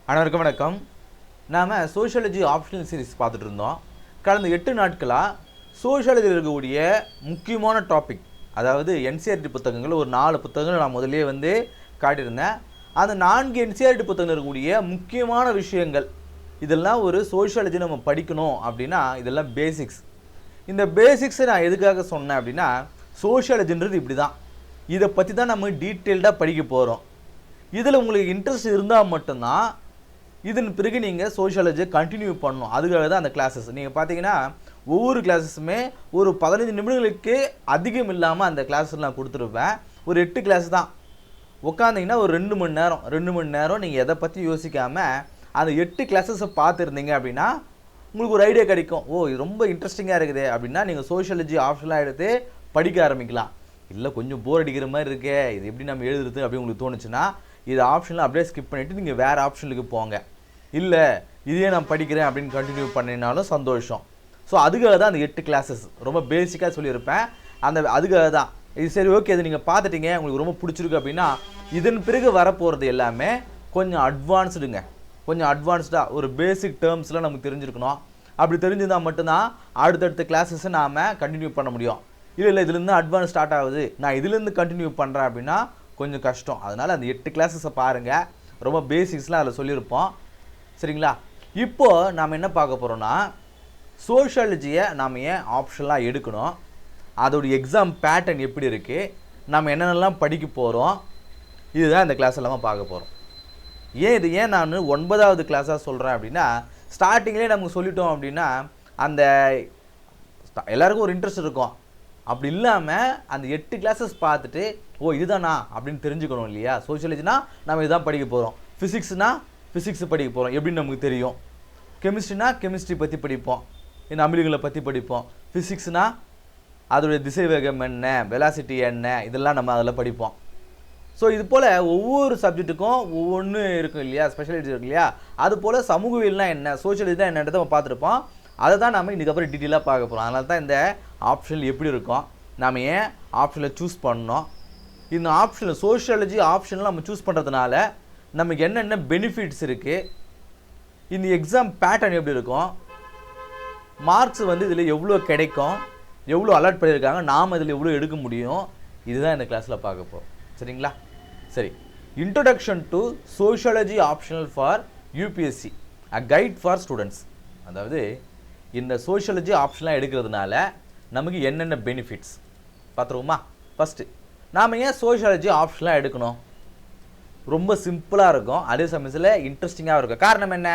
அனைவருக்கும் வணக்கம். நாம் சோஷியாலஜி ஆப்ஷனல் சீரிஸ் பார்த்துட்டு இருந்தோம். கடந்த 8 நாட்களாக சோஷியாலஜியில் இருக்கக்கூடிய முக்கியமான டாபிக், அதாவது என்சிஆர்டி புத்தகங்கள் ஒரு 4 புத்தகங்கள் நான் முதலே காட்டியிருந்தேன். அந்த 4 என்சிஆர்டி புத்தகங்கள் இருக்கக்கூடிய முக்கியமான விஷயங்கள், இதெல்லாம் ஒரு சோஷியாலஜி நம்ம படிக்கணும் அப்படின்னா இதெல்லாம் பேசிக்ஸ். இந்த பேசிக்ஸை நான் எதுக்காக சொன்னேன் அப்படின்னா, சோஷியாலஜின்றது இப்படி தான், இதை பற்றி தான் நம்ம டீட்டெயில்டாக படிக்க போகிறோம். இதில் உங்களுக்கு இன்ட்ரெஸ்ட் இருந்தால் மட்டும்தான் இதன் பிறகு நீங்கள் சோஷியாலஜியை கண்டினியூ பண்ணணும். அதுக்காக தான் அந்த கிளாஸஸ். நீங்கள் பார்த்தீங்கன்னா ஒவ்வொரு கிளாஸஸுமே ஒரு 15 நிமிடங்களுக்கு அதிகம் இல்லாமல் அந்த கிளாஸஸ் நான் கொடுத்துருப்பேன். ஒரு 8 கிளாஸ் தான். உட்காந்திங்கன்னா ஒரு 2 மணி நேரம் நீங்கள் எதை பற்றி யோசிக்காமல் அந்த 8 கிளாஸஸை பார்த்துருந்தீங்க அப்படின்னா உங்களுக்கு ஒரு ஐடியா கிடைக்கும். இது ரொம்ப இன்ட்ரெஸ்டிங்காக இருக்குது அப்படின்னா நீங்கள் சோஷியாலஜி ஆப்ஷனலாக எடுத்து படிக்க ஆரம்பிக்கலாம். இல்லை கொஞ்சம் போர் அடிக்கிற மாதிரி இருக்கே, இது எப்படி நம்ம எழுதுறது அப்படின்னு உங்களுக்கு தோணுச்சுன்னா இது ஆப்ஷனில் அப்படியே ஸ்கிப் பண்ணிவிட்டு நீங்கள் வேறு ஆப்ஷனுக்கு போங்க. இல்லை இதையே நான் படிக்கிறேன் அப்படின்னு கண்டினியூ பண்ணினாலும் சந்தோஷம். ஸோ அதுக்காக தான் அந்த 8 கிளாஸஸ் ரொம்ப பேசிக்காக சொல்லியிருப்பேன். அதுக்காக தான் இது. சரி, ஓகே, இது நீங்கள் பார்த்துட்டீங்க, உங்களுக்கு ரொம்ப பிடிச்சிருக்கு அப்படின்னா இதன் பிறகு வரப்போகிறது எல்லாமே கொஞ்சம் அட்வான்ஸ்டுங்க. கொஞ்சம் அட்வான்ஸ்டாக ஒரு பேசிக் டேர்ம்ஸ்லாம் நமக்கு தெரிஞ்சிருக்கணும். அப்படி தெரிஞ்சிருந்தால் மட்டும்தான் அடுத்தடுத்த கிளாஸஸை நாம் கண்டினியூ பண்ண முடியும். இல்லை இதுலேருந்து அட்வான்ஸ் ஸ்டார்ட் ஆகுது, நான் இதுலேருந்து கண்டினியூ பண்ணுறேன் அப்படின்னா கொஞ்சம் கஷ்டம். அதனால் அந்த 8 கிளாஸஸை பாருங்கள். ரொம்ப பேசிக்ஸ்லாம் அதில் சொல்லியிருப்போம். சரிங்களா? இப்போது நாம் என்ன பார்க்க போகிறோன்னா, சோஷியாலஜியை நாம் ஏன் ஆப்ஷனலாக எடுக்கணும், அதோடைய எக்ஸாம் பேட்டர்ன் எப்படி இருக்குது, நாம் என்னென்னலாம் படிக்க போகிறோம், இதுதான் இந்த கிளாஸ் எல்லாமே பார்க்க போகிறோம். ஏன் நான் 9வது கிளாஸாக சொல்கிறேன் அப்படின்னா, ஸ்டார்டிங்லேயே நமக்கு சொல்லிட்டோம் அப்படின்னா அந்த எல்லாருக்கும் ஒரு இன்ட்ரெஸ்ட் இருக்கும். அப்படி இல்லாமல் அந்த 8 கிளாஸஸ் பார்த்துட்டு இதுதானா அப்படின்னு தெரிஞ்சுக்கணும் இல்லையா? சோஷியாலஜினா நம்ம இதுதான் படிக்க போகிறோம், ஃபிசிக்ஸ்னா ஃபிசிக்ஸ் படிக்க போகிறோம் எப்படின்னு நமக்கு தெரியும், கெமிஸ்ட்ரினா கெமிஸ்ட்ரி பற்றி படிப்போம், அமிலங்களை பற்றி படிப்போம், ஃபிசிக்ஸ்னால் அதோடைய திசை வேகம் என்ன, வெலாசிட்டி என்ன, இதெல்லாம் நம்ம அதில் படிப்போம். ஸோ இது போல் ஒவ்வொரு சப்ஜெக்ட்டுக்கும் ஒவ்வொன்று இருக்கும் இல்லையா, ஸ்பெஷாலிட்டி இருக்கு இல்லையா? அது போல் சமூகவியல்னா என்ன, சோஷியாலஜி தான் என்னன்றதை நம்ம பார்த்துருப்போம். அதை தான் நம்ம இதுக்கப்புறம் டீட்டெயிலாக பார்க்க போகிறோம். அதனால தான் இந்த ஆப்ஷனில் எப்படி இருக்கும், நாம் ஏன் ஆப்ஷனில் சூஸ் பண்ணோம், இந்த ஆப்ஷனில் சோஷியாலஜி ஆப்ஷனில் நம்ம சூஸ் பண்ணுறதுனால நமக்கு என்னென்ன பெனிஃபிட்ஸ் இருக்குது, இந்த எக்ஸாம் பேட்டர்ன் எப்படி இருக்கும், மார்க்ஸ் இதில் எவ்வளோ கிடைக்கும், எவ்வளோ அலாட் பண்ணியிருக்காங்க, நாம் இதில் எவ்வளோ எடுக்க முடியும், இதுதான் இந்த கிளாஸில் பார்க்க போகிறோம். சரிங்களா? சரி, introduction to sociology optional for UPSC, a guide for students. அதாவது இந்த சோஷியாலஜி ஆப்ஷனலாக எடுக்கிறதுனால நமக்கு என்னென்ன பெனிஃபிட்ஸ் பார்த்துருவோமா? ஃபஸ்ட்டு, நாம் ஏன் சோஷியாலஜி ஆப்ஷனலாக எடுக்கணும்? ரொம்ப சிம்பிளாக இருக்கும், அதே சமயத்தில் இன்ட்ரெஸ்டிங்காக இருக்கும். காரணம் என்ன?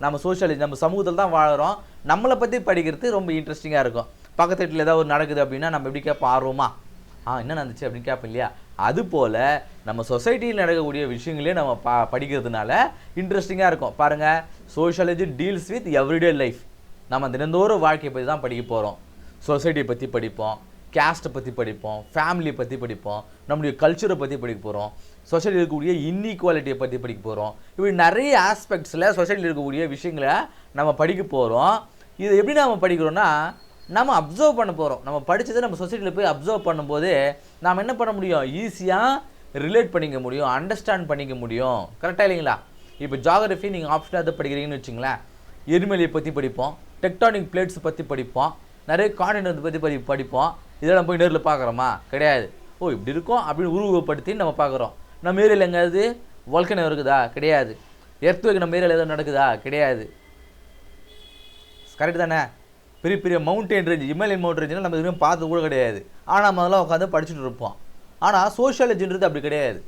நம்ம சோஷியாலஜி நம்ம சமூகத்தில் தான் வாழறோம், நம்மளை பற்றி படிக்கிறது ரொம்ப இன்ட்ரெஸ்டிங்காக இருக்கும். பக்கத்து வீட்டில் ஏதாவது ஒரு நடக்குது அப்படின்னா நம்ம எப்படி கேட்போம், ஆர்வமா என்ன நடந்துச்சு அப்படின்னு கேட்போம் இல்லையா? அதுபோல் நம்ம சொசைட்டியில் நடக்கக்கூடிய விஷயங்களே நம்ம படிக்கிறதுனால இன்ட்ரெஸ்டிங்காக இருக்கும். பாருங்கள், sociology deals with everyday life. நம்ம தினந்தோறும் வாழ்க்கையை பற்றி தான் படிக்க போகிறோம். சொசைட்டியை பற்றி படிப்போம், கேஸ்ட்டை பற்றி படிப்போம், ஃபேமிலியை பற்றி படிப்போம், நம்முடைய கல்ச்சரை பற்றி படிக்க போகிறோம், சொசைட்டியில் இருக்கக்கூடிய இன்இக்வாலிட்டியை பற்றி படிக்க போகிறோம். இப்படி நிறைய ஆஸ்பெக்ட்ஸில் சொசைட்டியில் இருக்கக்கூடிய விஷயங்களை நம்ம படிக்க போகிறோம். இதை எப்படி நம்ம படிக்கிறோன்னா, நம்ம அப்சர்வ் பண்ண போகிறோம். நம்ம படித்ததை நம்ம சொசைட்டியில் போய் அப்சர்வ் பண்ணும்போது நாம் என்ன பண்ண முடியும், ஈஸியாக ரிலேட் பண்ணிக்க முடியும், அண்டர்ஸ்டாண்ட் பண்ணிக்க முடியும். கரெக்டாக இல்லைங்களா? இப்போ ஜாகிரஃபி நீங்கள் ஆப்ஷனாக அதை படிக்கிறீங்கன்னு வச்சுங்களேன், எரிமலையை பற்றி படிப்போம், டெக்டானிக் பிளேட்ஸ் பற்றி படிப்போம், நிறைய கான்டினென்ட் பற்றி படிப்போம். இதெல்லாம் போய் நேரில் பார்க்குறோமா? கிடையாது. இப்படி இருக்கும் அப்படின்னு உருவப்படுத்தி நம்ம பார்க்குறோம். நம்ம ஏரியாவில் எங்கேயாவது வல்கனோ இருக்குதா? கிடையாது. எர்த்வேக் நம்ம ஏரியாவில் எதாவது நடக்குதா? கிடையாது. கரெக்டு தானே? பெரிய பெரிய மவுண்டன் ரேஞ்ச், இமேலியன் மவுண்டன் ரேஞ்சுலாம் நம்ம எதுவும் பார்த்து கூட கிடையாது. ஆனால் நம்ம அதெல்லாம் உட்காந்து படிச்சுட்டு இருப்போம். ஆனால் சோஷியாலஜின்றது அப்படி கிடையாது.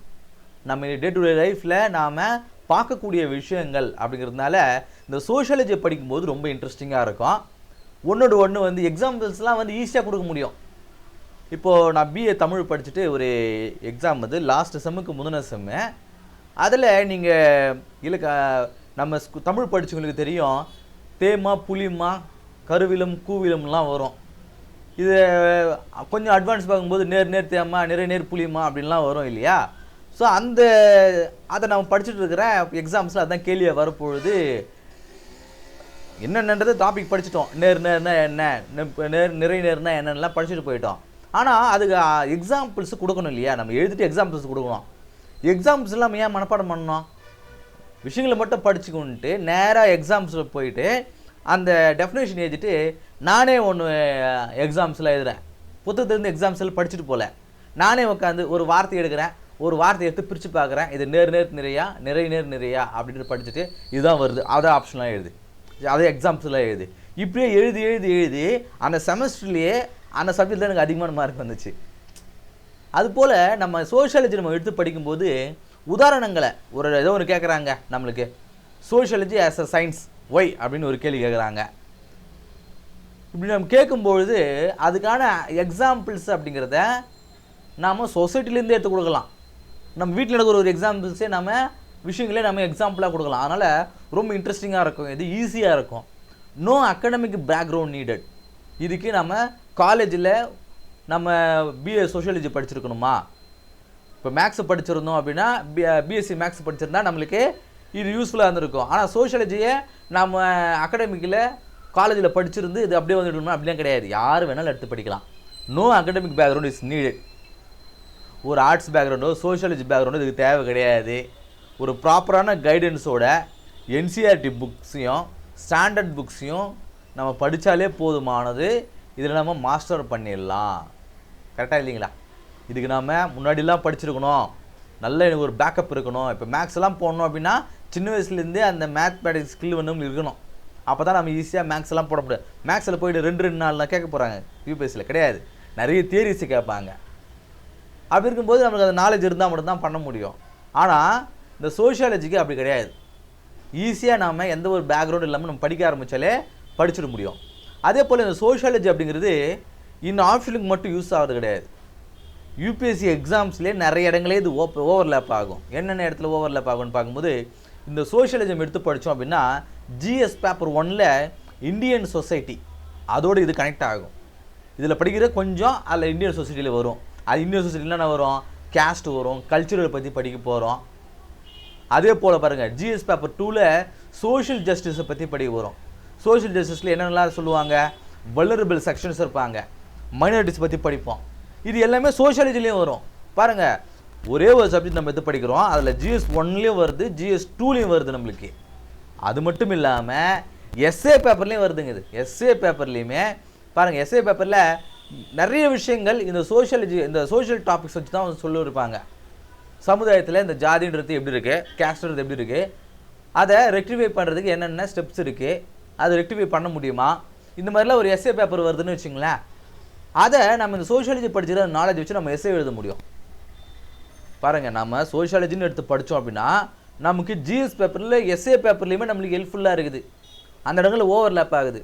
நம்ம டே டு டே லைஃப்பில் நாம் பார்க்கக்கூடிய விஷயங்கள் அப்படிங்கிறதுனால இந்த சோஷியாலஜியை படிக்கும்போது ரொம்ப இன்ட்ரெஸ்டிங்காக இருக்கும். ஒன்றோடு ஒன்று எக்ஸாம்பிள்ஸ்லாம் ஈஸியாக கொடுக்க முடியும். இப்போது நான் பிஏ தமிழ் படிச்சுட்டு ஒரு எக்ஸாம் லாஸ்ட் செம்முக்கு முந்தின செம்மு. அதில் நீங்கள் இல்லை நம்ம தமிழ் படித்தவங்களுக்கு தெரியும், தேமா புளிமா கருவிலும் கூவிலும்லாம் வரும். இது கொஞ்சம் அட்வான்ஸ் பார்க்கும்போது நேர் தேமா நேர் புளிமா அப்படின்லாம் வரும் இல்லையா? ஸோ அதை நம்ம படிச்சுட்டு இருக்கிற எக்ஸாம்ஸில் அதுதான் கேள்வியாக வரப்பொழுது என்னென்னது டாபிக் படிச்சிட்டோம், நேர்னா என்ன, நேர்னா என்னென்னலாம் படிச்சுட்டு போயிட்டோம். ஆனால் அதுக்கு எக்ஸாம்பிள்ஸ் கொடுக்கணும் இல்லையா? நம்ம எழுதிட்டு எக்ஸாம்பிள்ஸ் கொடுக்கணும். எக்ஸாம்பிள்ஸ் எல்லாம் ஏன் மனப்பாடம் பண்ணணும்? விஷயங்களை மட்டும் படிச்சுக்கிட்டு நேராக எக்ஸாம்ஸில் போயிட்டு அந்த டெஃபினேஷன் எழுதிட்டு நானே ஒன்று எக்ஸாம்ஸில் எழுதுகிறேன். புத்தகத்துலேருந்து எக்ஸாம்ஸில் படிச்சுட்டு போகல, நானே உட்காந்து ஒரு வார்த்தை எடுக்கிறேன், ஒரு வார்த்தையை எடுத்து பிரித்து பார்க்குறேன், இது நேர் நிறையா நிறையா அப்படின்ட்டு படிச்சுட்டு இதுதான் வருது, அதான் ஆப்ஷன்லாம் எழுது, அதே எக்ஸாம்ஸ்லாம் எழுது. இப்படியே எழுதி அந்த செமஸ்டர்லேயே அந்த சப்ஜெக்டில் எனக்கு அதிகமான மார்க் வந்துச்சு. அதுபோல் நம்ம சோஷியாலஜி நம்ம எடுத்து படிக்கும்போது உதாரணங்களை ஏதோ ஒன்று கேட்குறாங்க நம்மளுக்கு, sociology as a science why அப்படின்னு ஒரு கேள்வி கேட்குறாங்க. இப்படி நம்ம கேட்கும்பொழுது அதுக்கான எக்ஸாம்பிள்ஸ் அப்படிங்கிறத நாம் சொசைட்டிலேருந்து எடுத்து கொடுக்கலாம். நம்ம வீட்டில் நடக்கிற ஒரு எக்ஸாம்பிள்ஸே நம்ம விஷயங்களே நம்ம எக்ஸாம்பிளாக கொடுக்கலாம். அதனால் ரொம்ப இன்ட்ரெஸ்டிங்காக இருக்கும், இது ஈஸியாக இருக்கும். No academic background needed. இதுக்கு நம்ம காலேஜில் நம்ம பிஏ சோஷியாலஜி படிச்சிருக்கணுமா? இப்போ மேக்ஸ் படிச்சிருந்தோம் அப்படின்னா பிஎஸ்சி மேக்ஸ் படிச்சிருந்தா நம்மளுக்கு இது யூஸ்ஃபுல்லாக இருந்திருக்கும். ஆனால் சோஷியாலஜியை நம்ம அகடமிக்கில் காலேஜில் படிச்சிருந்து இது அப்படியே வந்துடணும்னா அப்படிலாம் கிடையாது, யார் வேணாலும் எடுத்து படிக்கலாம். No academic background is needed. ஒரு ஆர்ட்ஸ் பேக்ரவுண்டோ சோஷியாலஜி பேக்ரவுண்டோ இதுக்கு தேவை கிடையாது. ஒரு ப்ராப்பரான கைடன்ஸோட என்சிஆர்டி புக்ஸையும் ஸ்டாண்டர்ட் புக்ஸையும் நம்ம படித்தாலே போதுமானது. இதில் நம்ம மாஸ்டர் பண்ணிடலாம். கரெக்டாக இல்லைங்களா? இதுக்கு நாம் முன்னாடிலாம் படிச்சிருக்கணும், நல்ல எனக்கு ஒரு பேக்கப் இருக்கணும். இப்போ மேக்ஸ்லாம் போடணும் அப்படின்னா சின்ன வயசுலேருந்தே அந்த மேத்மேட்டிக்ஸ் ஸ்கில் வந்து இருக்கணும். அப்போ தான் நம்ம ஈஸியாக மேக்ஸ்லாம் போட முடியாது. மேக்ஸில் போய்ட்டு 2 நாள்லாம் கேட்க போகிறாங்க, யூபிஎஸ்சியில் கிடையாது, நிறைய தியரிஸை கேட்பாங்க. அப்படி இருக்கும்போது நம்மளுக்கு அந்த நாலேஜ் இருந்தால் மட்டும்தான் பண்ண முடியும். ஆனால் இந்த சோஷியாலஜிக்கு அப்படி கிடையாது. ஈஸியாக நாம் எந்த ஒரு பேக்ரவுண்ட் இல்லாமல் நம்ம படிக்க ஆரம்பித்தாலே படிச்சிட முடியும். அதே போல் இந்த சோஷியாலஜி அப்படிங்கிறது இந்த ஆப்ஷனுக்கு மட்டும் யூஸ் ஆகிறது கிடையாது. யூபிஎஸ்சி எக்ஸாம்ஸ்லேயே நிறைய இடங்களே இது ஓவர்லேப் ஆகும். என்னென்ன இடத்துல ஓவர்லேப் ஆகும்னு பார்க்கும்போது இந்த சோஷியாலஜி எடுத்து படித்தோம் அப்படின்னா ஜிஎஸ் பேப்பர் 1ல் இந்தியன் சொசைட்டி அதோடு இது கனெக்ட் ஆகும். இதில் படிக்கிற கொஞ்சம் அதில் இந்தியன் சொசைட்டியில் வரும். அது இந்தியன் சொசைட்டியில் என்ன வரும், கேஸ்ட் வரும், கல்ச்சுரல் பற்றி படிக்க போகிறோம். அதே போல் பாருங்கள் ஜிஎஸ் பேப்பர் 2ல் சோஷியல் ஜஸ்டிஸை பற்றி படிக்க வரும். சோஷியல் ஜஸ்டிஸில் என்னென்னலாம் சொல்லுவாங்க, வல்னரபிள் செக்ஷன்ஸ் இருப்பாங்க, மைனாரிட்டிஸ் பற்றி படிப்போம். இது எல்லாமே சோஷியாலஜிலையும் வரும். பாருங்கள், ஒரே ஒரு சப்ஜெக்ட் நம்ம எடுத்து படிக்கிறோம், அதில் ஜிஎஸ் 1லேயும் வருது, ஜிஎஸ் 2லேயும் வருது நம்மளுக்கு. அது மட்டும் இல்லாமல் எஸ்ஏ பேப்பர்லேயும் வருதுங்க. இது எஸ்ஏ பேப்பர்லேயுமே பாருங்கள், எஸ்ஏ பேப்பரில் நிறைய விஷயங்கள் இந்த சோஷியாலஜி இந்த சோஷியல் டாபிக்ஸ் வச்சு தான் சொல்லியிருப்பாங்க. சமுதாயத்தில் இந்த ஜாதின்றது எப்படி இருக்குது, கேஸ்ட்ன்றது எப்படி இருக்குது, அதை ரெக்டிஃபை பண்ணுறதுக்கு என்னென்ன ஸ்டெப்ஸ் இருக்குது, அதை ரெக்டிஃபை பண்ண முடியுமா, இந்த மாதிரிலாம் ஒரு எஸ்ஏ பேப்பர் வருதுன்னு வச்சுங்களேன். அதை நம்ம இந்த சோஷியாலஜி படிச்சுக்கிற நாலேஜ் வச்சு நம்ம எஸ்ஏ எழுத முடியும். பாருங்கள், நம்ம சோஷியாலஜின்னு எடுத்து படித்தோம் அப்படின்னா நமக்கு ஜிஎஸ் பேப்பரில் எஸ்ஏ பேப்பர்லேயுமே நம்மளுக்கு ஹெல்ப்ஃபுல்லாக இருக்குது. அந்த இடங்களில் ஓவர்லேப் ஆகுது.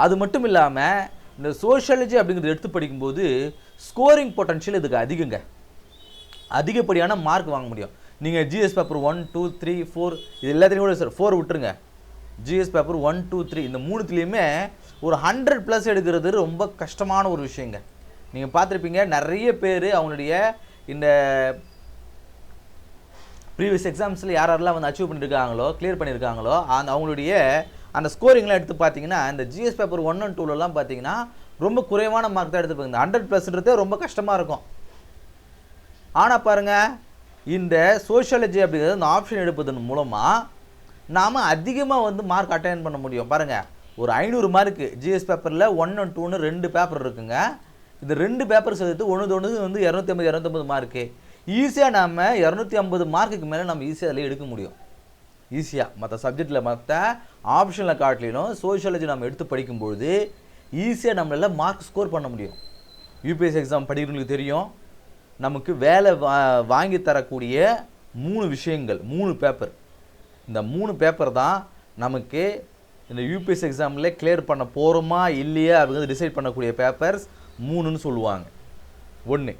அது மட்டும் இல்லாமல் இந்த சோஷியாலஜி அப்படிங்கிறது எடுத்து படிக்கும்போது ஸ்கோரிங் பொட்டன்ஷியல் இதுக்கு அதிகப்படியான மார்க் வாங்க முடியும். நீங்கள் ஜிஎஸ் பேப்பர் 1, 2, 3, 4 இது எல்லாத்தையும் கூட 4 விட்டுருங்க. ஜிஎஸ் பேப்பர் 1, 2, 3 இந்த 3த்துலேயுமே ஒரு 100+ எடுக்கிறது ரொம்ப கஷ்டமான ஒரு விஷயங்க. நீங்கள் பார்த்துருப்பீங்க, நிறைய பேர் அவங்களுடைய இந்த ப்ரீவியஸ் எக்ஸாம்ஸில் யாரெல்லாம் வந்து அச்சீவ் பண்ணியிருக்காங்களோ, கிளியர் பண்ணியிருக்காங்களோ, அவங்களுடைய அந்த ஸ்கோரிங்லாம் எடுத்து பார்த்தீங்கன்னா இந்த ஜிஎஸ் பேப்பர் 1 and 2லலாம் பார்த்தீங்கன்னா ரொம்ப குறைவான மார்க் தான் எடுத்துப்பாங்க. இந்த 100+ன்றதே ரொம்ப கஷ்டமாக இருக்கும். ஆனால் பாருங்கள், இந்த சோஷியாலஜி அப்படிங்கிறது இந்த ஆப்ஷன் எடுப்பதன் மூலமாக நாம் அதிகமாக வந்து மார்க் அட்டைன் பண்ண முடியும். பாருங்கள், ஒரு 500 மார்க்கு ஜிஎஸ் பேப்பரில் 1 and 2ன்னு 2 பேப்பர் இருக்குங்க. இந்த 2 பேப்பர் சேர்த்து ஒன்று வந்து 250 மார்க்கு. ஈஸியாக நம்ம 250 மார்க்குக்கு மேலே நம்ம ஈஸியாக அதில் எடுக்க முடியும். ஈஸியாக மற்ற சப்ஜெக்டில் மற்ற ஆப்ஷனில் காட்டிலும் சோஷியாலஜி நம்ம எடுத்து படிக்கும்பொழுது ஈஸியாக நம்மளால் மார்க் ஸ்கோர் பண்ண முடியும். யூபிஎஸ்சி எக்ஸாம் படிக்கிறவங்களுக்கு தெரியும், நமக்கு வேலை வாங்கி தரக்கூடிய 3 விஷயங்கள், 3 பேப்பர். இந்த 3 பேப்பர் தான் நமக்கு இந்த யூபிஎஸ்சி எக்ஸாமில் கிளியர் பண்ண போகிறோமா இல்லையா அப்படிங்கிறது டிசைட் பண்ணக்கூடிய பேப்பர்ஸ் 3ன்னு சொல்லுவாங்க. 1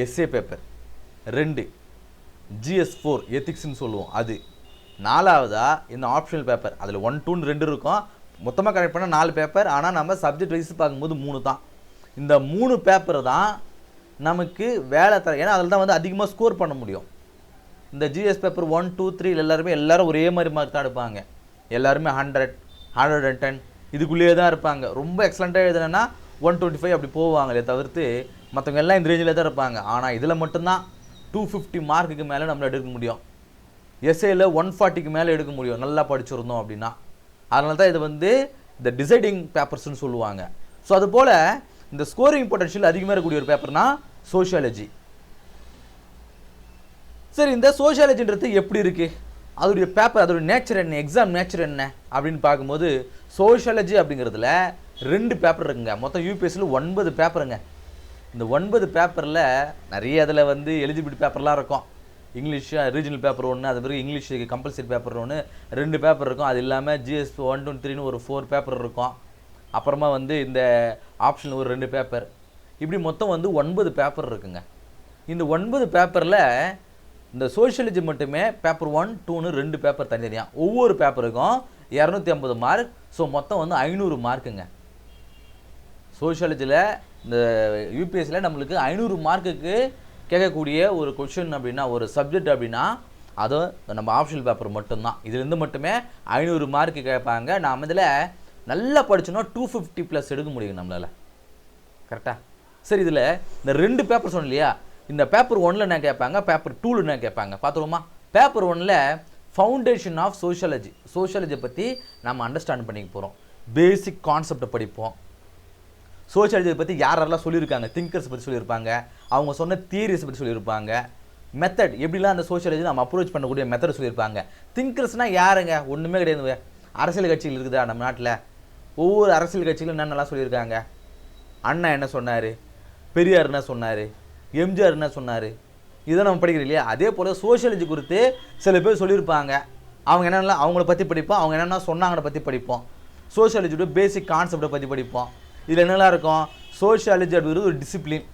எஸ்ஏ பேப்பர், 2 GS4 எத்திக்ஸ்ன்னு சொல்லுவோம் அது, 4வதா இந்த ஆப்ஷனல் பேப்பர். அதில் 1, 2ன்னு 2 இருக்கும், மொத்தமாக கனெக்ட் பண்ணால் 4 பேப்பர். ஆனால் நம்ம சப்ஜெக்ட் வைஸ் பார்க்கும்போது 3 தான். இந்த 3 பேப்பர் தான் நமக்கு வேலை தர, ஏன்னா அதில் தான் வந்து அதிகமாக ஸ்கோர் பண்ண முடியும். இந்த ஜிஎஸ் பேப்பர் 1, 2, 3 எல்லாரும் ஒரே மாதிரி மார்க் தான் எடுப்பாங்க. எல்லாருமே 100, 110 இதுக்குள்ளேயே தான் இருப்பாங்க. ரொம்ப எக்ஸலண்ட்டாக எழுதுனா 125 அப்படி போவாங்களே தவிர்த்து மற்றவங்க எல்லாம் இந்த ரேஞ்சில் தான் இருப்பாங்க. ஆனால் இதில் மட்டும்தான் 250 மார்க்குக்கு மேலே நம்மளை எடுக்க முடியும். எஸ்ஏல 140க்கு மேலே எடுக்க முடியும் நல்லா படிச்சிருந்தோம் அப்படின்னா. அதனால தான் இது வந்து இந்த டிசைடிங் பேப்பர்ஸ்னு சொல்லுவாங்க. ஸோ அதுபோல் இந்த ஸ்கோரிங் பொட்டன்ஷியல் அதிகமாக இருக்கக்கூடிய ஒரு பேப்பர்னா சோஷியாலஜி. சரி, இந்த சோஷியாலஜின்றது எப்படி இருக்குது, அதோடைய பேப்பர், அதோடைய நேச்சர் என்ன, எக்ஸாம் நேச்சர் என்ன அப்படின்னு பார்க்கும்போது சோஷியாலஜி அப்படிங்கிறதுல 2 பேப்பர் இருக்குங்க. மொத்தம் யூபிஎஸ்சியில் 9 பேப்பருங்க. இந்த 9 பேப்பரில் நிறைய அதில் வந்து எலிஜிபிலிட்டி பேப்பர்லாம் இருக்கும். இங்கிலீஷ் ரீஜனல் பேப்பர் ஒன்று, அது பிறகு இங்கிலீஷுக்கு கம்பல்சரி பேப்பர் ஒன்று, 2 பேப்பர் இருக்கும். அது இல்லாமல் ஜிஎஸ் 1 2 3ன்னு ஒரு 4 பேப்பர் இருக்கும். அப்புறமா வந்து இந்த ஆப்ஷனில் ஒரு 2 பேப்பர், இப்படி மொத்தம் வந்து 9 பேப்பர் இருக்குங்க. இந்த 9 பேப்பரில் இந்த சோஷியாலஜி மட்டுமே பேப்பர் 1 2ன்னு 2 பேப்பர் தனித்தனியாக, ஒவ்வொரு பேப்பருக்கும் 250 மார்க். ஸோ மொத்தம் வந்து 500 மார்க்குங்க. சோஷியாலஜியில் இந்த யூபிஎஸ்சியில் நம்மளுக்கு 500 மார்க்குக்கு கேட்கக்கூடிய ஒரு கொஷின் அப்படின்னா, ஒரு சப்ஜெக்ட் அப்படின்னா அது நம்ம ஆப்ஷனல் பேப்பர் மட்டும்தான். இதுலேருந்து மட்டுமே 500 மார்க்கு கேட்பாங்க. நாம் இதில் நல்லா படிச்சோன்னா 250+ எடுக்க முடியும் நம்மளால். கரெக்டாக? சரி, இதில் இந்த 2 பேப்பர் சொன்னோம் இல்லையா, இந்த பேப்பர் 1ல் என்ன கேட்பாங்க, பேப்பர் 2ல் என்ன கேட்பாங்க பார்த்துருவோமா? பேப்பர் 1ல் ஃபவுண்டேஷன் ஆஃப் சோஷியாலஜி, சோஷியாலஜியை பற்றி நம்ம அண்டர்ஸ்டாண்ட் பண்ணிக்க போகிறோம். பேசிக் கான்செப்டை படிப்போம். சோஷியாலஜியை பற்றி யாரெல்லாம் சொல்லியிருக்காங்க, திங்கர்ஸ் பற்றி சொல்லியிருப்பாங்க, அவங்க சொன்ன தியரிஸை பற்றி சொல்லியிருப்பாங்க, மெத்தட் எப்படிலாம் அந்த சோஷியாலஜி நம்ம அப்ரோச் பண்ணக்கூடிய மெத்தட் சொல்லியிருப்பாங்க. திங்கர்ஸ்னால் யாருங்க, ஒன்றுமே கிடையாது. அரசியல் கட்சிகள் இருக்குதா நம்ம நாட்டில்? ஒவ்வொரு அரசியல் கட்சிகளும் என்னென்னலாம் சொல்லியிருக்காங்க. அண்ணா என்ன சொன்னார், பெரியார் என்ன சொன்னார், எம்ஜிஆர் என்ன சொன்னார், இதை நம்ம படிக்கிறோம் இல்லையா? அதே போல் சோஷியாலஜி குறித்து சில பேர் சொல்லியிருப்பாங்க. அவங்க என்னென்னலாம் அவங்கள பற்றி படிப்போம், அவங்க என்னென்ன சொன்னாங்கன்னு பற்றி படிப்போம். சோஷியாலஜியோட பேசிக் கான்செப்டை பற்றி படிப்போம். இதில் என்னெல்லாம் இருக்கும், சோஷியாலஜி அப்படிங்கிறது ஒரு டிசிப்ளின்.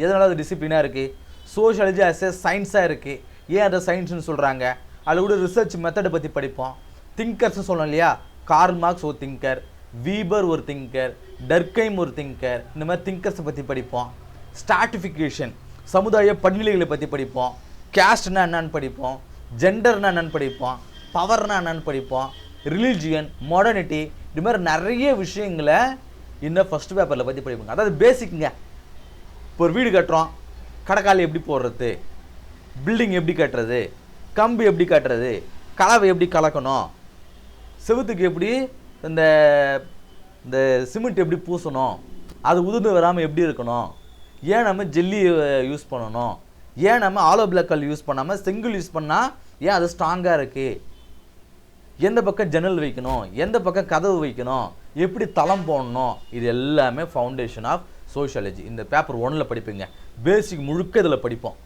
எதனால அது டிசிப்ளினாக இருக்குது? சோஷியாலஜி ஆஸ் ஏ சயின்ஸாக இருக்குது. ஏன் அதை சயின்ஸ்னு சொல்கிறாங்க? அதில் கூட ரிசர்ச் மெத்தடை பற்றி படிப்போம். திங்கர்ஸ்னு சொல்லணும் இல்லையா, கார்ல் மார்க்ஸ் ஒரு திங்கர், வீபர் ஒரு திங்கர், டர்க்கைம் ஒரு திங்கர், இந்த மாதிரி திங்கர்ஸை பற்றி படிப்போம். ஸ்ட்ராட்டிஃபிகேஷன், சமுதாய படிநிலைகளை பற்றி படிப்போம். கேஸ்ட்னா என்னன்னு படிப்போம், ஜெண்டர்னா என்னன்னு படிப்போம், பவர்னா என்னன்னு படிப்போம், ரிலீஜியன், மாடர்னிட்டி, இது மாதிரி நிறைய விஷயங்களை இந்த ஃபஸ்ட் பேப்பரில் பற்றி படிப்போங்க. அதாவது பேசிக்குங்க. இப்போ ஒரு வீடு கட்டுறோம், கடைக்கால் எப்படி போடுறது, பில்டிங் எப்படி கட்டுறது, கம்பு எப்படி கட்டுறது, கலவை எப்படி கலக்கணும், செவுத்துக்கு எப்படி இந்த இந்த சிமெண்ட் எப்படி பூசணும், அது உதிர்ந்து வராமல் எப்படி இருக்கணும், ஏன் நம்ம ஜெல்லி யூஸ் பண்ணணும், ஏன் நம்ம ஆலோ பிளாக் கல் யூஸ் பண்ணாமல் செங்கல் யூஸ் பண்ணால் ஏன் அது ஸ்ட்ராங்காக இருக்குது, எந்த பக்கம் ஜன்னல் வைக்கணும், எந்த பக்கம் கதவு வைக்கணும், எப்படி தளம் போடணும், இது எல்லாமே ஃபவுண்டேஷன் ஆஃப் சோஷியாலஜி. இந்த பேப்பர் 1ல் படிப்பீங்க. பேசிக் முழுக்க இதில் படிப்போம்.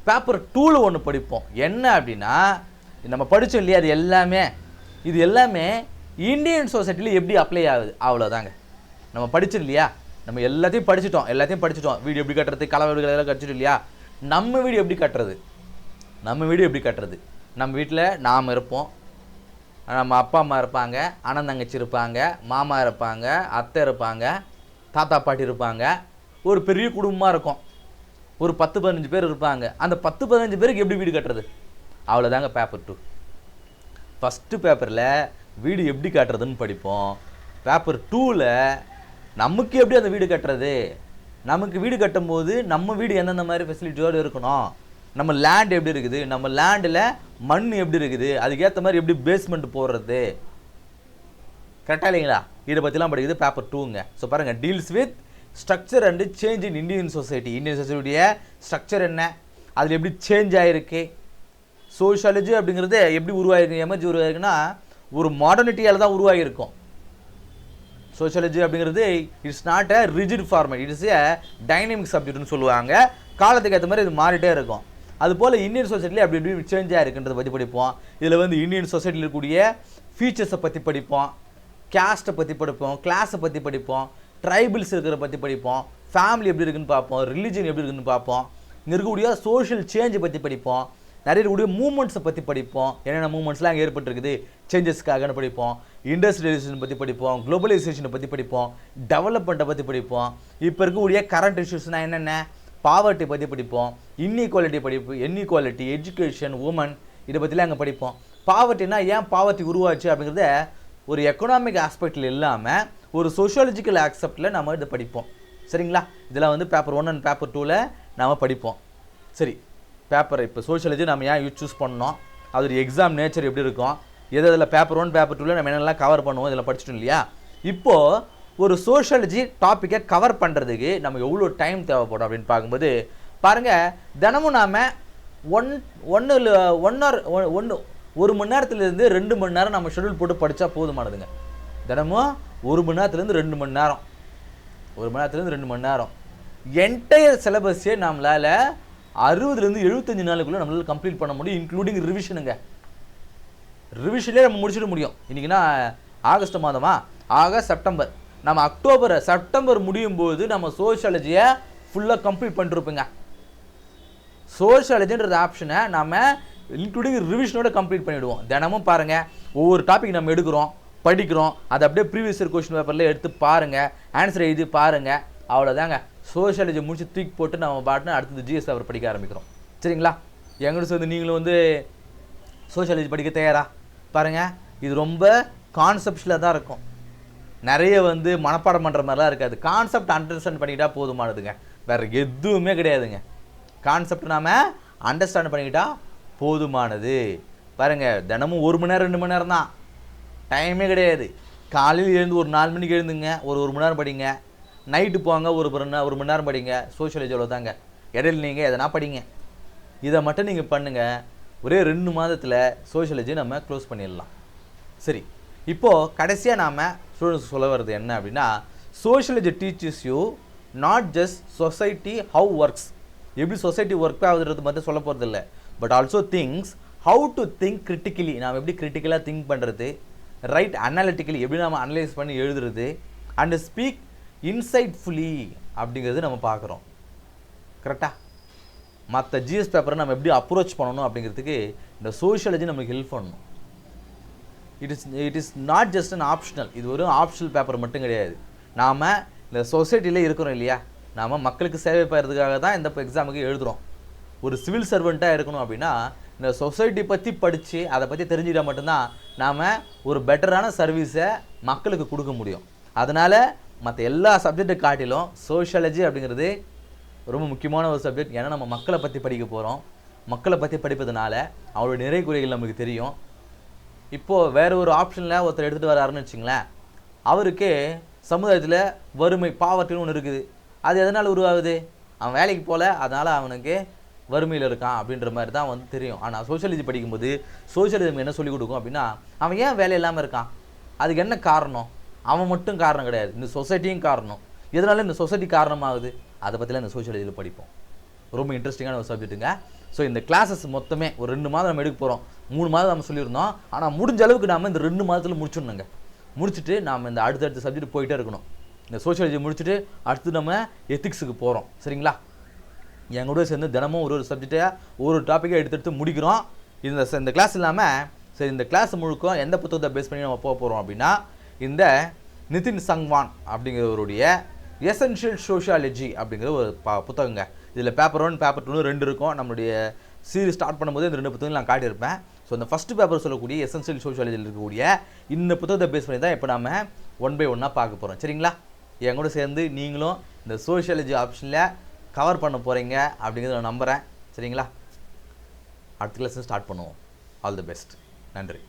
பேப்பர் 2ல் ஒன்று படிப்போம். என்ன அப்படின்னா, நம்ம படித்தோம் இல்லையா, இது எல்லாமே இந்தியன் சொசைட்டியில் எப்படி அப்ளை ஆகுது, அவ்வளோதாங்க. நம்ம படித்தோம் இல்லையா, நம்ம எல்லாத்தையும் படிச்சிட்டோம். வீடு எப்படி கட்டுறது, கலவை எல்லாம் கடிச்சிட்டோம் இல்லையா. நம்ம வீடு எப்படி கட்டுறது, நம்ம வீட்டில் நாம் இருப்போம், நம்ம அப்பா அம்மா இருப்பாங்க, அண்ணன் தங்கச்சி இருப்பாங்க, மாமா இருப்பாங்க, அத்தை இருப்பாங்க, தாத்தா பாட்டி இருப்பாங்க, ஒரு பெரிய குடும்பமாக இருக்கும், ஒரு 10-15 பேர் இருப்பாங்க. அந்த 10-15 பேருக்கு எப்படி வீடு கட்டுறது, அவ்வளோதாங்க பேப்பர் 2. ஃபஸ்ட்டு பேப்பரில் வீடு எப்படி கட்டுறதுன்னு படிப்போம். பேப்பர் 2ல் நமக்கு எப்படி அந்த வீடு கட்டுறது, நமக்கு வீடு கட்டும்போது நம்ம வீடு எந்தெந்த மாதிரி ஃபெசிலிட்டியோடு இருக்கணும், நம்ம லேண்ட் எப்படி இருக்குது, நம்ம லேண்டில் மண் எப்படி இருக்குது, அதுக்கேற்ற மாதிரி எப்படி பேஸ்மெண்ட் போடுறது, கரெக்டாக இல்லைங்களா? இதை பற்றிலாம் படிக்குது பேப்பர் 2ங்க. ஸோ பாருங்கள், deals with structure and change in Indian சொசைட்டியுடைய ஸ்ட்ரக்சர் என்ன, அதில் எப்படி சேஞ்ச் ஆகிருக்கு, சோஷியாலஜி அப்படிங்கிறது எப்படி உருவாகிருக்கு, எமர்ஜி உருவாகிருக்குன்னா ஒரு மாடர்னிட்டியால் தான் உருவாகியிருக்கும். சோஷியாலஜி அப்படிங்கிறது it's not a rigid format, it's a dynamic சப்ஜெக்ட்னு சொல்லுவாங்க. காலத்துக்கு ஏற்ற மாதிரி இது மாறிட்டே இருக்கும். அதுபோல் இந்தியன் சொசைட்டியில் அப்படி எப்படி சேஞ்ச் ஆகிருக்குன்றதை பற்றி படிப்போம். இதில் வந்து இந்தியன் சொசைட்டியில் இருக்கக்கூடிய ஃபீச்சர்ஸை பற்றி படிப்போம், கேஸ்ட்டை பற்றி படிப்போம், கிளாஸை பற்றி படிப்போம், ட்ரைபிள்ஸ் இருக்கிறத பற்றி படிப்போம், ஃபேமிலி எப்படி இருக்குன்னு பார்ப்போம், ரிலீஜன் எப்படி இருக்குன்னு பார்ப்போம், இங்கே இருக்கக்கூடிய சோஷியல் சேஞ்சை பற்றி படிப்போம், நிறைய இருக்கக்கூடிய மூமெண்ட்ஸை பற்றி படிப்போம், என்னென்ன மூமெண்ட்ஸ்லாம் அங்கே ஏற்பட்டுருக்குது சேஞ்சஸ்க்காகன்னு படிப்போம், இண்டஸ்ட்ரியலைசேஷன் பற்றி படிப்போம், குளோபலைசேஷனை பற்றி படிப்போம், டெவலப்மெண்ட்டை பற்றி படிப்போம், இப்போ இருக்கக்கூடிய கரண்ட் இஷ்யூஸ்னால் என்னென்ன, பாவர்ட்டி பற்றி படிப்போம், இன்இக்வாலிட்டி படிப்போம், இன்இக்வாலிட்டி, எஜுகேஷன், உமன், இதை பற்றிலாம் அங்கே படிப்போம். பாவர்ட்டினா ஏன் பாவர்ட்டி உருவாச்சு அப்படிங்கிறத ஒரு எக்கனாமிக் ஆஸ்பெக்டில் இல்லாமல் ஒரு சோஷியாலஜிக்கல் ஆஸ்பெக்டில் நம்ம இதை படிப்போம். சரிங்களா? இதெல்லாம் வந்து பேப்பர் 1 அண்ட் பேப்பர் 2ல் நாம் படிப்போம். சரி, பேப்பர் இப்போ சோஷியாலஜி நம்ம ஏன் சூஸ் பண்ணோம், அதோடைய எக்ஸாம் நேச்சர் எப்படி இருக்கும், எது அதில் பேப்பர் 1 பேப்பர் 2ல நம்ம என்னெல்லாம் கவர் பண்ணுவோம் இதில் படிச்சிட்டோம் இல்லையா. இப்போது ஒரு சோஷியாலஜி டாப்பிக்கை கவர் பண்ணுறதுக்கு நமக்கு எவ்வளோ டைம் தேவைப்படும் அப்படின்னு பார்க்கும்போது பாருங்கள், தினமும் நாம் 1 மணி நேரத்துலேருந்து 2 மணி நேரம் நம்ம ஷெடியூல் போட்டு படித்தா போதுமானதுங்க. தினமும் 1 மணி நேரத்துலேருந்து 2 மணி நேரம், 1 மணி நேரத்துலேருந்து 2 மணி நேரம் என்டையர் சிலபஸே நம்மளால் 60லேருந்து 75 நாளுக்குள்ளே நம்மளால் கம்ப்ளீட் பண்ண முடியும், இன்க்ளூடிங் ரிவிஷனுங்க. ரிவிஷன்லேயே நம்ம முடிச்சிட முடியும். இன்றைக்கினா ஆகஸ்ட் மாதமா, ஆகஸ்ட் செப்டம்பர், நம்ம செப்டம்பர் முடியும் போது நம்ம சோஷியாலஜியை ஃபுல்லாக கம்ப்ளீட் பண்ணிருப்போங்க. சோஷியாலஜின்ற ஆப்ஷனை நம்ம இன்க்ளூடிங் ரிவிஷனோட கம்ப்ளீட் பண்ணிவிடுவோம். தினமும் பாருங்கள், ஒவ்வொரு டாபிக் நம்ம எடுக்கிறோம், படிக்கிறோம், அதை அப்படியே ப்ரீவியஸ் இயர் கொஸ்டின் பேப்பரில் எடுத்து பாருங்கள், ஆன்சர் எழுதி பாருங்கள், அவ்வளோதாங்க. சோஷியாலஜி முடிச்சு தூக்கி போட்டு நம்ம பாட்டுன்னு அடுத்தது ஜிஎஸ் பேப்பர் படிக்க ஆரம்பிக்கிறோம். சரிங்களா? எங்கிட்ட சேர்ந்து நீங்களும் வந்து சோஷியாலஜி படிக்க தயாரா? பாருங்கள், இது ரொம்ப கான்செப்ட்ஸில் தான் இருக்கும், நிறைய வந்து மனப்பாடம் பண்ணுற மாதிரிலாம் இருக்காது. கான்செப்ட் அண்டர்ஸ்டாண்ட் பண்ணிக்கிட்டா போதுமானதுங்க, வேறு எதுவுமே கிடையாதுங்க. கான்செப்ட் நாம் அண்டர்ஸ்டாண்ட் பண்ணிக்கிட்டா போதுமானது. பாருங்கள், தினமும் 1 மணி நேரம் 2 மணி நேரம் தான், டைமே கிடையாது. காலையில் எழுந்து ஒரு 4 மணிக்கு எழுந்துங்க, ஒரு மணி நேரம் படிங்க. நைட்டு போங்க, ஒரு மணி நேரம் படிங்க. சோஷியாலஜி அவ்வளோ தாங்க. இடையில நீங்கள் எதனா படிங்க. இதை மட்டும் நீங்கள் பண்ணுங்கள், ஒரே 2 மாதத்தில் சோஷியாலஜி நம்ம க்ளோஸ் பண்ணிடலாம். சரி, இப்போது கடைசியாக நாம் ஸ்டூடெண்ட்ஸ் சொல்ல வர்றது என்ன அப்படின்னா, sociology teachers you not just society how works, எப்படி சொசைட்டி ஒர்க் ஆகுதுன்றது மட்டும் சொல்ல போகிறது இல்லை, but also things how to think critically, நாம் எப்படி கிரிட்டிக்கலாக திங்க் பண்ணுறது, ரைட் அனாலிட்டிக்கலி எப்படி நம்ம அனலைஸ் பண்ணி எழுதுறது, அண்ட் ஸ்பீக் இன்சைட்ஃபுல்லி அப்படிங்கிறது நம்ம பார்க்குறோம். கரெக்டாக மற்ற ஜிஎஸ் பேப்பரை நம்ம எப்படி அப்ரோச் பண்ணணும் அப்படிங்கிறதுக்கு இந்த சோஷியாலஜி நமக்கு ஹெல்ப் பண்ணணும். It is not just an optional, இது ஒரு ஆப்ஷனல் பேப்பர் மட்டும் கிடையாது. நாம் இந்த சொசைட்டியில் இருக்கிறோம் இல்லையா, நாம் மக்களுக்கு சேவை பெறதுக்காக தான் இந்த எக்ஸாமுக்கு எழுதுகிறோம். ஒரு சிவில் சர்வெண்ட்டாக இருக்கணும் அப்படின்னா இந்த சொசைட்டி பற்றி படித்து அதை பற்றி தெரிஞ்சுக்கிட்டால் மட்டும்தான் நாம் ஒரு பெட்டரான சர்வீஸை மக்களுக்கு கொடுக்க முடியும். அதனால் மற்ற எல்லா சப்ஜெக்டை காட்டிலும் சோஷியாலஜி அப்படிங்கிறது ரொம்ப முக்கியமான ஒரு சப்ஜெக்ட். ஏன்னா நம்ம மக்களை பற்றி படிக்க போகிறோம். மக்களை பற்றி படிப்பதனால அவரோட நிறை குறைகள் நமக்கு தெரியும். இப்போது வேறு ஒரு ஆப்ஷனில் ஒருத்தர் எடுத்துகிட்டு வராருன்னு வச்சுங்களேன், அவருக்கு சமுதாயத்தில் வறுமை, பாவர்ட்டின்னு ஒன்று இருக்குது. அது எதனால் உருவாகுது? அவன் வேலைக்கு போகல, அதனால் அவனுக்கு வறுமையில் இருக்கான் அப்படின்ற மாதிரி தான் வந்து தெரியும். ஆனால் சோஷியாலஜி படிக்கும்போது சோஷியலிசம் என்ன சொல்லிக் கொடுக்கும் அப்படின்னா, அவன் ஏன் வேலை இல்லாமல் இருக்கான், அதுக்கு என்ன காரணம், அவன் மட்டும் காரணம் கிடையாது, இந்த சொசைட்டியும் காரணம். எதனால இந்த சொசைட்டி காரணமாகுது, அதை பற்றிலாம் இந்த சோஷியாலஜியில் படிப்போம். ரொம்ப இன்ட்ரெஸ்டிங்கான ஒரு சப்ஜெக்ட்டுங்க. ஸோ இந்த கிளாஸஸ் மொத்தமே ஒரு 2 மாதம் நம்ம எடுக்க போகிறோம். 3 மாதம் நம்ம சொல்லியிருந்தோம். ஆனால் முடிஞ்ச அளவுக்கு நாம் இந்த 2 மாதத்தில் முடிச்சிடணுங்க. முடிச்சுட்டு நாம் இந்த அடுத்தடுத்த சப்ஜெக்ட் போயிட்டே இருக்கணும். இந்த சோஷியாலஜி முடிச்சுட்டு அடுத்து நம்ம எத்திக்ஸுக்கு போகிறோம். சரிங்களா? என் கூட சேர்ந்து தினமும் ஒரு சப்ஜெக்டை ஒரு டாப்பிக்கை எடுத்து முடிக்கிறோம். இந்த கிளாஸ் இல்லாமல் சரி, இந்த கிளாஸ் முழுக்க எந்த புத்தகத்தை பேஸ் பண்ணி நம்ம போக போகிறோம் அப்படின்னா, இந்த நிதின் சங்வான் அப்படிங்கிறவருடைய எசென்ஷியல் சோஷியாலஜி அப்படிங்கிற ஒரு புத்தகங்க. இதில் பேப்பர் 1 பேப்பர் 2 2 இருக்கும். நம்மளுடைய சீரீஸ் ஸ்டார்ட் பண்ணும்போது இந்த 2 புத்தகங்கள் நான் காட்டியிருப்பேன். ஸோ இந்த ஃபஸ்ட்டு பேப்பர் சொல்லக்கூடிய எசென்ஷியல் சோஷியாலஜியில் இருக்கக்கூடிய இந்த புத்தகத்தை பேஸ் பண்ணி தான் இப்போ நம்ம 1 by 1 பார்க்க போகிறோம். சரிங்களா? என் கூட சேர்ந்து நீங்களும் இந்த சோஷியாலஜி ஆப்ஷனில் கவர் பண்ண போகிறீங்க அப்படிங்கிறத நான் நம்புகிறேன். சரிங்களா? அடுத்த கிளாஸ் ஸ்டார்ட் பண்ணுவோம். All the best. நன்றி.